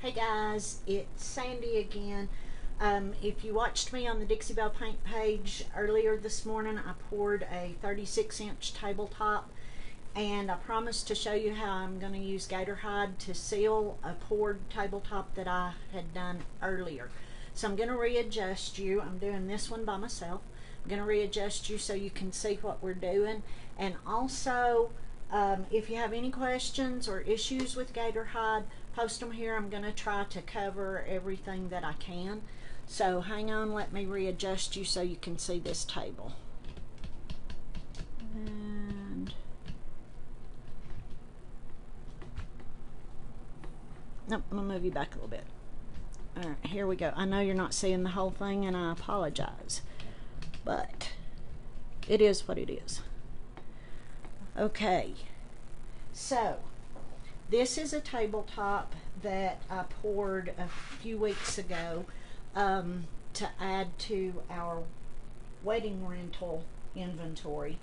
Hey guys, it's Sandy again. If you watched me on the Dixie Belle Paint page earlier this morning, I poured a 36-inch tabletop, and I promised to show you how I'm going to use gator hide to seal a poured tabletop that I had done earlier. So I'm going to readjust you. I'm doing this one by myself. I'm going to readjust you so you can see what we're doing, and also if you have any questions or issues with gator hide, post them here. I'm going to try to cover everything that I can. So hang on, let me readjust you so you can see this table. And nope, I'm going to move you back a little bit. All right, here we go. I know you're not seeing the whole thing, and I apologize, but it is what it is. Okay, so this is a tabletop that I poured a few weeks ago to add to our wedding rental inventory,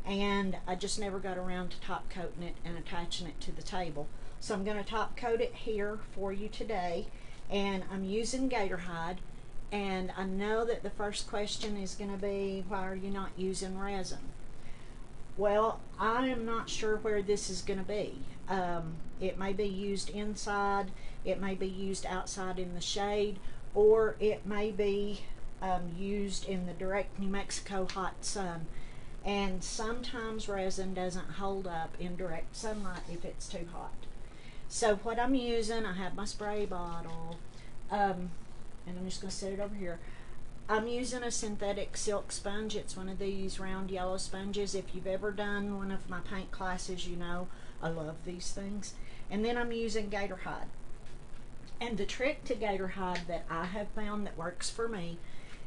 and I just never got around to top coating it and attaching it to the table. So I'm going to top coat it here for you today, and I'm using gator hide. And I know that the first question is going to be, why are you not using resin? Well, I am not sure where this is going to be. It may be used inside, it may be used outside in the shade, or it may be used in the direct New Mexico hot sun. And sometimes resin doesn't hold up in direct sunlight if it's too hot. So what I'm using, I have my spray bottle, and I'm just going to set it over here. I'm using a synthetic silk sponge. It's one of these round yellow sponges. If you've ever done one of my paint classes, you know I love these things. And then I'm using gator hide. And the trick to gator hide that I have found that works for me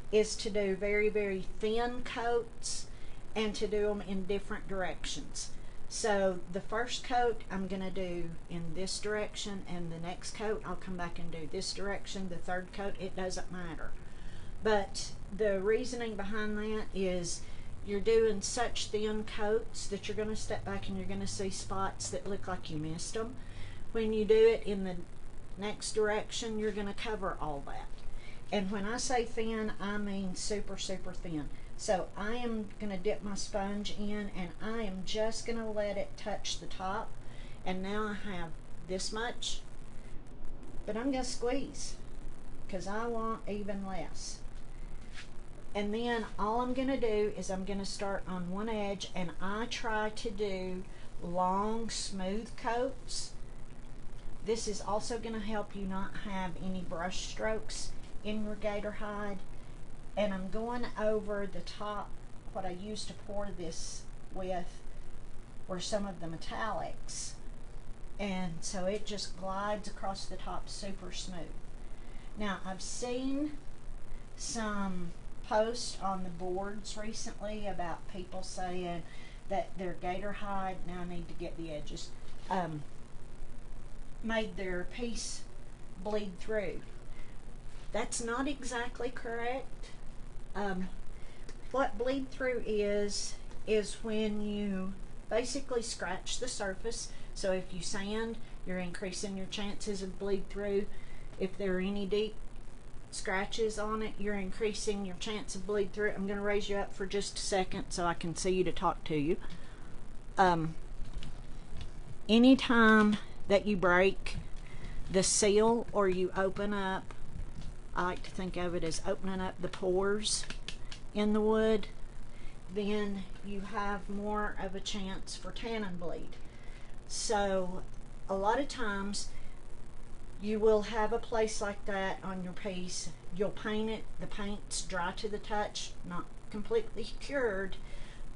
is to do very, very thin coats and to do them in different directions. So the first coat I'm going to do in this direction, and the next coat I'll come back and do this direction. The third coat, it doesn't matter. But the reasoning behind that is you're doing such thin coats that you're going to step back and you're going to see spots that look like you missed them. When you do it in the next direction, you're going to cover all that. And when I say thin, I mean super, super thin. So I am going to dip my sponge in, and I am just going to let it touch the top. And now I have this much, but I'm going to squeeze because I want even less. And then all I'm going to do is I'm going to start on one edge, and I try to do long, smooth coats. This is also going to help you not have any brush strokes in your gator hide. And I'm going over the top. What I used to pour this with were some of the metallics, and so it just glides across the top super smooth. Now I've seen some posts on the boards recently about people saying that their gator hide, now I need to get the edges, made their piece bleed through. That's not exactly correct. What bleed through is when you basically scratch the surface. So if you sand, you're increasing your chances of bleed through. If there are any deep scratches on it, you're increasing your chance of bleed through. I'm going to raise you up for just a second so I can see you to talk to you. Anytime that you break the seal or you open up, I like to think of it as opening up the pores in the wood, then you have more of a chance for tannin bleed. So a lot of times you will have a place like that on your piece. You'll paint it, the paint's dry to the touch, not completely cured,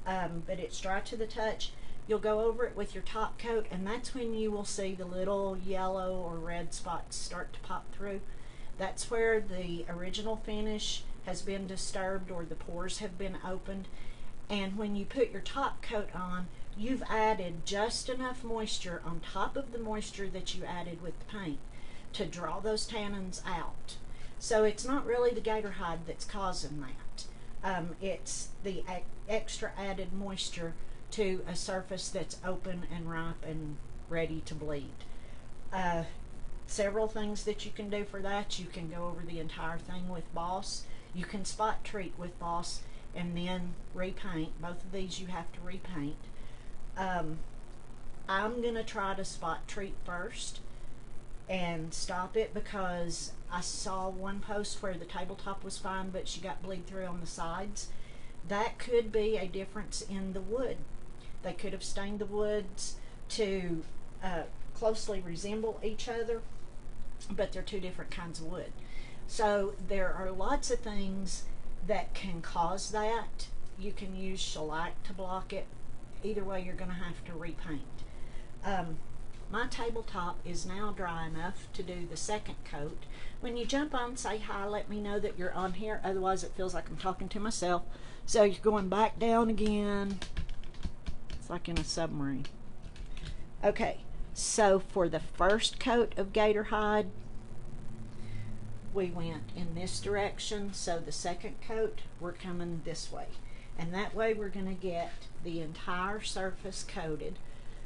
but it's dry to the touch. You'll go over it with your top coat, and that's when you will see the little yellow or red spots start to pop through. That's where the original finish has been disturbed or the pores have been opened. And when you put your top coat on, you've added just enough moisture on top of the moisture that you added with the paint to draw those tannins out. So it's not really the gator hide that's causing that. It's the extra added moisture to a surface that's open and ripe and ready to bleed. several things that you can do for that. You can go over the entire thing with Boss. You can spot treat with Boss and then repaint. Both of these you have to repaint. I'm going to try to spot treat first and stop it because I saw one post where the tabletop was fine but she got bleed through on the sides. That could be a difference in the wood. They could have stained the woods to closely resemble each other, but they're two different kinds of wood. So there are lots of things that can cause that. You can use shellac to block it. Either way, you're going to have to repaint. My tabletop is now dry enough to do the second coat. When you jump on, say hi, let me know that you're on here. Otherwise, it feels like I'm talking to myself. So you're going back down again. It's like in a submarine. Okay, so for the first coat of gator hide, we went in this direction. So the second coat, we're coming this way. And that way we're going to get the entire surface coated.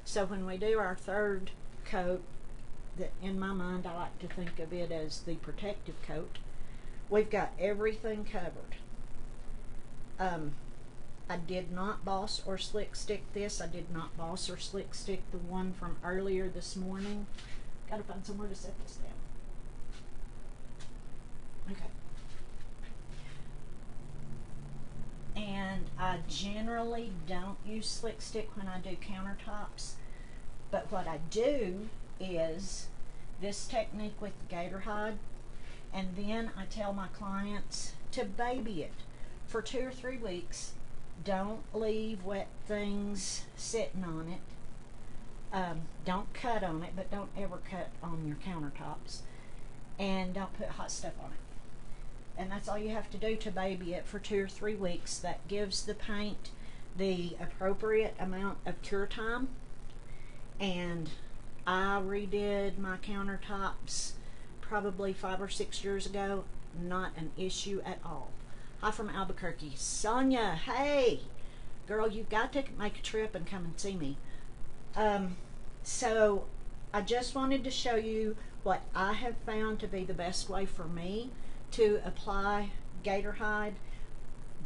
So when we do our third coat, that in my mind I like to think of it as the protective coat, we've got everything covered. I did not Boss or Slick Stick this. I did not Boss or Slick Stick the one from earlier this morning. Gotta find somewhere to set this down. Okay. And I generally don't use Slick Stick when I do countertops, but what I do is this technique with the gator hide, and then I tell my clients to baby it for 2 or 3 weeks. Don't leave wet things sitting on it. Don't cut on it, but don't ever cut on your countertops, and don't put hot stuff on it. And that's all you have to do to baby it for 2 or 3 weeks. That gives the paint the appropriate amount of cure time. And I redid my countertops probably 5 or 6 years ago. Not an issue at all. Hi from Albuquerque. Sonia, hey! Girl, you've got to make a trip and come and see me. So I just wanted to show you what I have found to be the best way for me to apply gator hide.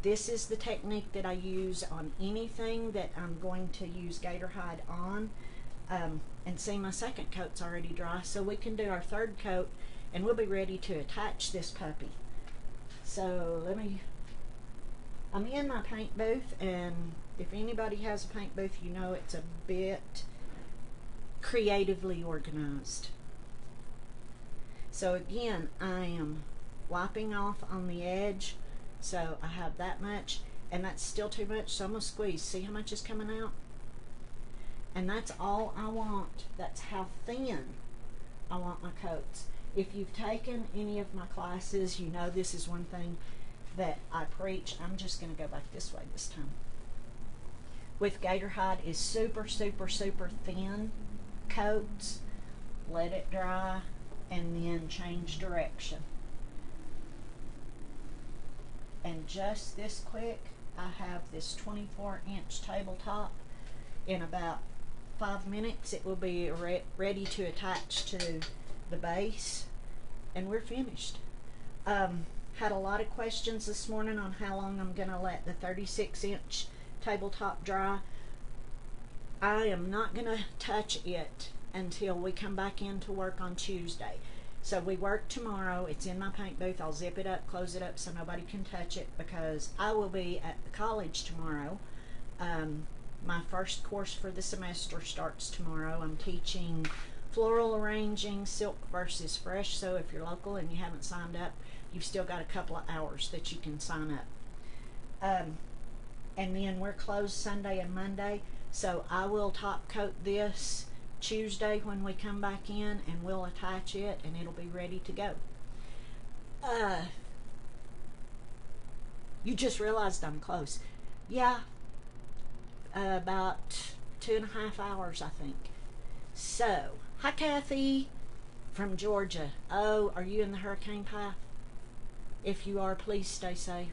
This is the technique that I use on anything that I'm going to use gator hide on. And see, my second coat's already dry, so we can do our third coat and we'll be ready to attach this puppy. So I'm in my paint booth, and if anybody has a paint booth, you know it's a bit creatively organized. So again, I am wiping off on the edge, so I have that much, and that's still too much, so I'm going to squeeze. See how much is coming out? And that's all I want. That's how thin I want my coats. If you've taken any of my classes, you know this is one thing that I preach. I'm just going to go back this way this time. With gator hide is super, super, super thin coats. Let it dry and then change direction. And just this quick, I have this 24-inch tabletop. In about 5 minutes it will be ready to attach to the base, and we're finished. Had a lot of questions this morning on how long I'm going to let the 36-inch tabletop dry. I am not going to touch it until we come back in to work on Tuesday. So we work tomorrow. It's in my paint booth. I'll zip it up, close it up so nobody can touch it, because I will be at the college tomorrow. My first course for the semester starts tomorrow. I'm teaching floral arranging, silk versus fresh. So if you're local and you haven't signed up, you've still got a couple of hours that you can sign up. And then we're closed Sunday and Monday. So I will top coat this Tuesday when we come back in, and we'll attach it, and it'll be ready to go. You just realized I'm close. Yeah, about 2.5 hours, I think. So, hi Kathy from Georgia. Oh, are you in the hurricane path? If you are, please stay safe.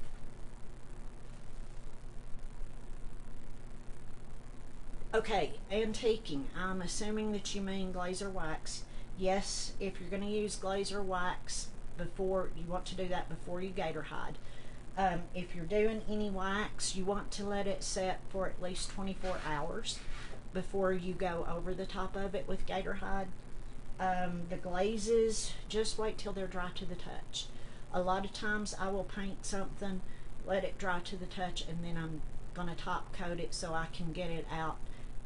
Okay, antiquing. I'm assuming that you mean glaze or wax. Yes, if you're going to use glaze or wax, before you want to do that before you gator hide. If you're doing any wax, you want to let it set for at least 24 hours before you go over the top of it with gator hide. The glazes, just wait till they're dry to the touch. A lot of times I will paint something, let it dry to the touch, and then I'm going to top coat it so I can get it out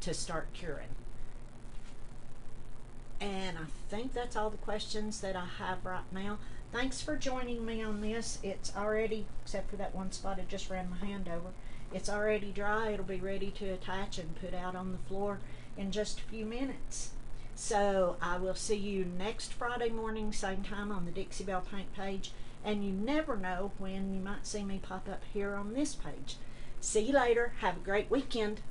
to start curing. And I think that's all the questions that I have right now. Thanks for joining me on this. It's already, except for that one spot I just ran my hand over, it's already dry. It'll be ready to attach and put out on the floor in just a few minutes. So I will see you next Friday morning, same time, on the Dixie Belle Paint page. And you never know when you might see me pop up here on this page. See you later. Have a great weekend.